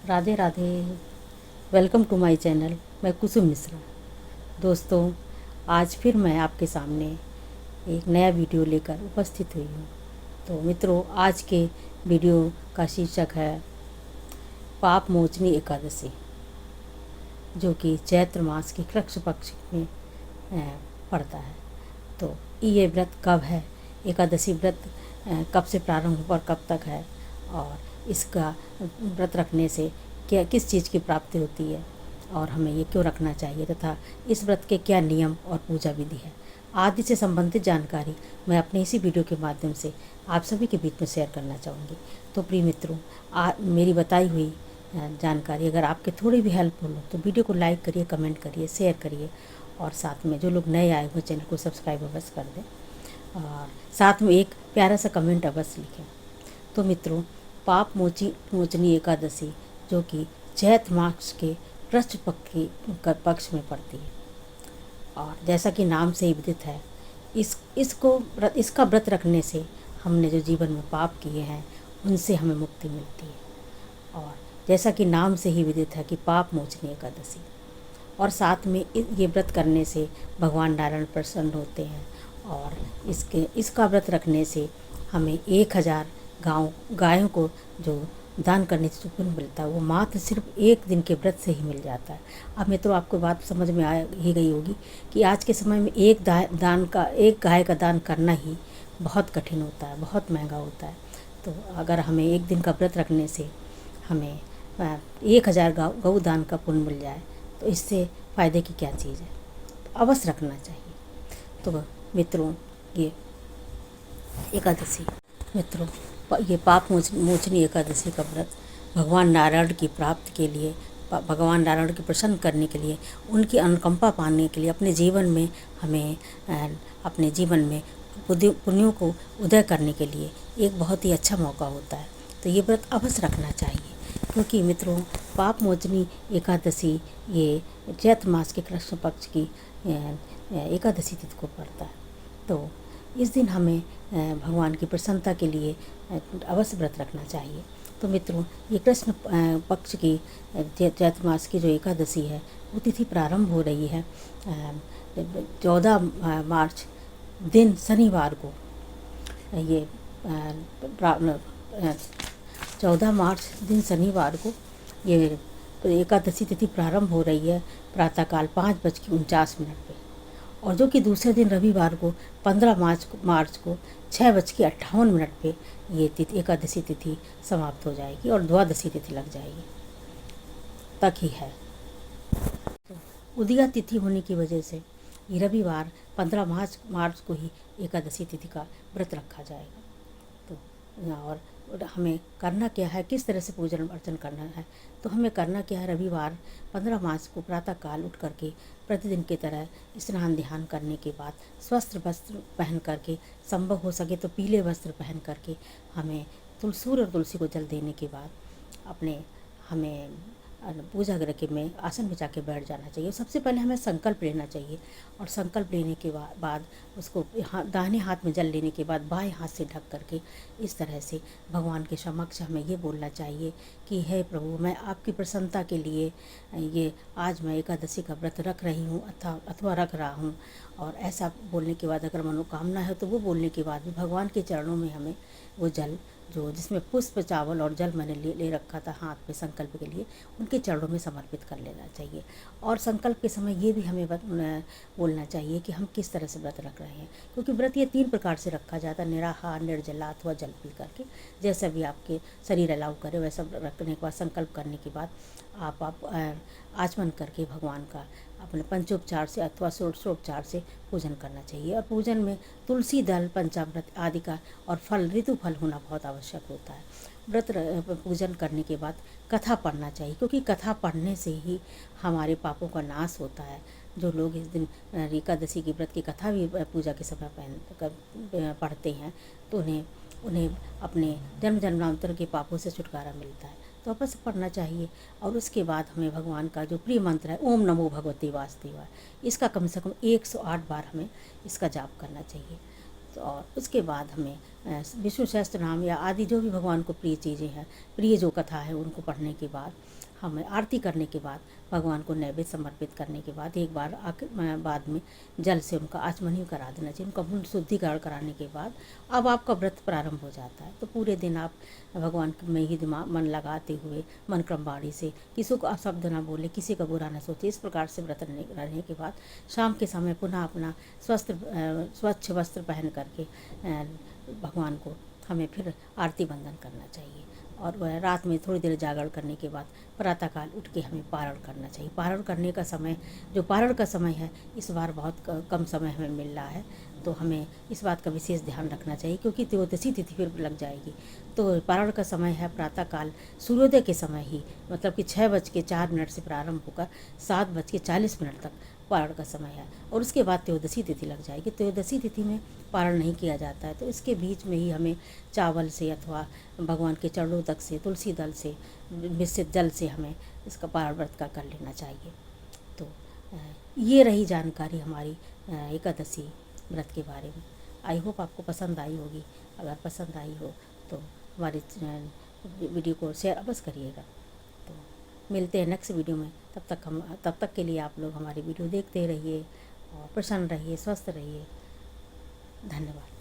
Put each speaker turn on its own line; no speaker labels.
Radhe Radhe. Welcome to my channel. मैं कुसुम मिश्रा। दोस्तों, आज फिर मैं आपके सामने एक नया वीडियो लेकर उपस्थित हुई हूँ। तो मित्रों, आज के वीडियो का शीर्षक है पाप मोचनी एकादशी, जो कि चैत्र मास के कृष्ण पक्ष में पड़ता है। तो ये व्रत कब है, एकादशी व्रत कब से प्रारंभ और कब तक है, और इसका व्रत रखने से क्या किस चीज़ की प्राप्ति होती है, और हमें ये क्यों रखना चाहिए, तथा इस व्रत के क्या नियम और पूजा विधि है आदि से संबंधित जानकारी मैं अपने इसी वीडियो के माध्यम से आप सभी के बीच में शेयर करना चाहूँगी। तो प्रिय मित्रों, मेरी बताई हुई जानकारी अगर आपके थोड़ी भी हेल्पफुल हो तो वीडियो को लाइक करिए, कमेंट करिए, शेयर करिए, और साथ में जो लोग नए आए हुए चैनल को सब्सक्राइब अवश्य कर दें, और साथ में एक प्यारा सा कमेंट अवश्य लिखें। तो मित्रों, पाप मोचनी एकादशी, जो कि चैत्र मास के कृष्ण पक्ष में पड़ती है, और जैसा कि नाम से ही विदित है, इसका व्रत रखने से हमने जो जीवन में पाप किए हैं उनसे हमें मुक्ति मिलती है। और जैसा कि नाम से ही विदित है कि पाप मोचनी एकादशी, और साथ में ये व्रत करने से भगवान नारायण प्रसन्न होते हैं, और इसका व्रत रखने से हमें 1000 गायों को जो दान करने से पुण्य मिलता है वो मात्र सिर्फ एक दिन के व्रत से ही मिल जाता है। अब मित्रों, आपको बात समझ में आ ही गई होगी कि आज के समय में एक गाय का दान करना ही बहुत कठिन होता है, बहुत महंगा होता है। तो अगर हमें एक दिन का व्रत रखने से हमें 1000 गौ दान का पुण्य मिल जाए तो इससे फ़ायदे की क्या चीज़ है, तो अवश्य रखना चाहिए। तो मित्रों, ये एकादशी, मित्रों, ये पाप मोचनी एकादशी का व्रत भगवान नारायण की प्राप्ति के लिए, भगवान नारायण की प्रसन्न करने के लिए, उनकी अनुकंपा पाने के लिए अपने जीवन में हमें अपने जीवन में पुण्यों को उदय करने के लिए एक बहुत ही अच्छा मौका होता है। तो ये व्रत अवश्य रखना चाहिए, क्योंकि मित्रों, पाप मोचनी एकादशी ये चैत्र मास के कृष्ण पक्ष की एकादशी तिथि को पड़ता है। तो इस दिन हमें भगवान की प्रसन्नता के लिए अवश्य व्रत रखना चाहिए। तो मित्रों, ये कृष्ण पक्ष की चैत्र मास की जो एकादशी है वो तिथि प्रारंभ हो रही है 14 मार्च दिन शनिवार को। ये 14 मार्च दिन शनिवार को ये एकादशी तिथि प्रारंभ हो रही है प्रातःकाल 5:49 पे, और जो कि दूसरे दिन रविवार को 15 मार्च को 6:58 पे ये एकादशी तिथि समाप्त हो जाएगी और द्वादशी तिथि लग जाएगी तक ही है। तो उदया तिथि होने की वजह से ये रविवार 15 मार्च को ही एकादशी तिथि का व्रत रखा जाएगा। तो और हमें करना क्या है, किस तरह से पूजन अर्चन करना है, तो हमें करना क्या है, रविवार 15 मार्च को प्रातःकाल उठ करके प्रतिदिन की तरह स्नान ध्यान करने के बाद स्वस्थ वस्त्र पहन करके, संभव हो सके तो पीले वस्त्र पहन करके, हमें सूर्य और तुलसी को जल देने के बाद हमें पूजा गृह के में आसन बिछा के बैठ जाना चाहिए। सबसे पहले हमें संकल्प लेना चाहिए, और संकल्प लेने के बाद उसको दाहिने हाथ में जल लेने के बाद बाएं हाथ से ढक करके इस तरह से भगवान के समक्ष हमें ये बोलना चाहिए कि हे प्रभु, मैं आपकी प्रसन्नता के लिए ये आज मैं एकादशी का व्रत रख रही हूँ अथवा रख रहा हूँ। और ऐसा बोलने के बाद अगर मनोकामना है तो वो बोलने के बाद भी भगवान के चरणों में हमें वो जल, जो जिसमें पुष्प, चावल और जल मैंने ले रखा था हाथ में संकल्प के लिए, उनके चरणों में समर्पित कर लेना चाहिए। और संकल्प के समय ये भी हमें बोलना चाहिए कि हम किस तरह से व्रत रख रहे हैं, क्योंकि व्रत ये 3 प्रकार से रखा जाता है, निराहार, निर्जला अथवा जल पी करके। जैसा भी आपके शरीर अलाउ करे वैसा रखने के बाद, संकल्प करने के बाद आप आचमन करके भगवान का अपने पंचोपचार से अथवा षोडशोपचार से पूजन करना चाहिए। और पूजन में तुलसी दल, पंचामृत आदि का और फल, ऋतु फल होना बहुत आवश्यक होता है। व्रत पूजन करने के बाद कथा पढ़ना चाहिए, क्योंकि कथा पढ़ने से ही हमारे पापों का नाश होता है। जो लोग इस दिन एकादशी की व्रत की कथा भी पूजा के समय पढ़ते हैं तो उन्हें अपने जन्म जन्मांतर के पापों से छुटकारा मिलता है। तो अवश्य पढ़ना चाहिए। और उसके बाद हमें भगवान का जो प्रिय मंत्र है, ओम नमो भगवते वासुदेवाय, इसका कम से कम 108 बार हमें इसका जाप करना चाहिए। तो और उसके बाद हमें विष्णु सहस्त्र नाम या आदि जो भी भगवान को प्रिय चीज़ें हैं, प्रिय जो कथा है, उनको पढ़ने के बाद हमें आरती करने के बाद भगवान को नैवेद्य समर्पित करने के बाद एक बार बाद में जल से उनका आचमनी करा देना चाहिए। उनका मूल शुद्धिकरण कराने के बाद अब आपका व्रत प्रारंभ हो जाता है। तो पूरे दिन आप भगवान में ही दिमाग मन लगाते हुए मन क्रमवाणी से किसी को अशब्द ना बोले, किसी का बुरा ना सोचे, इस प्रकार से व्रत रहने के बाद शाम के समय पुनः अपना स्वच्छ वस्त्र पहन करके भगवान को हमें फिर आरती बंदन करना चाहिए। और वह रात में थोड़ी देर जागरण करने के बाद प्रातःकाल उठ के हमें पारण करना चाहिए। पारण करने का समय, जो पारण का समय है, इस बार बहुत कम समय हमें मिल रहा है, तो हमें इस बात का विशेष ध्यान रखना चाहिए, क्योंकि त्रयोदशी तिथि फिर लग जाएगी। तो पारण का समय है प्रातःकाल सूर्योदय के समय ही, मतलब कि 6:04 से प्रारंभ होकर 7:40 तक पारण का समय है। और उसके बाद त्रयोदशी तिथि लग जाएगी। त्रयोदशी तिथि में पारण नहीं किया जाता है, तो इसके बीच में ही हमें चावल से अथवा भगवान के चरणों तक से तुलसी दल से मिश्रित जल से हमें इसका पारण व्रत का कर लेना चाहिए। तो ये रही जानकारी हमारी एकादशी व्रत के बारे में। आई होप आपको पसंद आई होगी। अगर पसंद आई हो तो हमारी वीडियो को शेयर अवश्य करिएगा। तो मिलते हैं नेक्स्ट वीडियो में। तब तक के लिए आप लोग हमारी वीडियो देखते रहिए और प्रसन्न रहिए, स्वस्थ रहिए। धन्यवाद।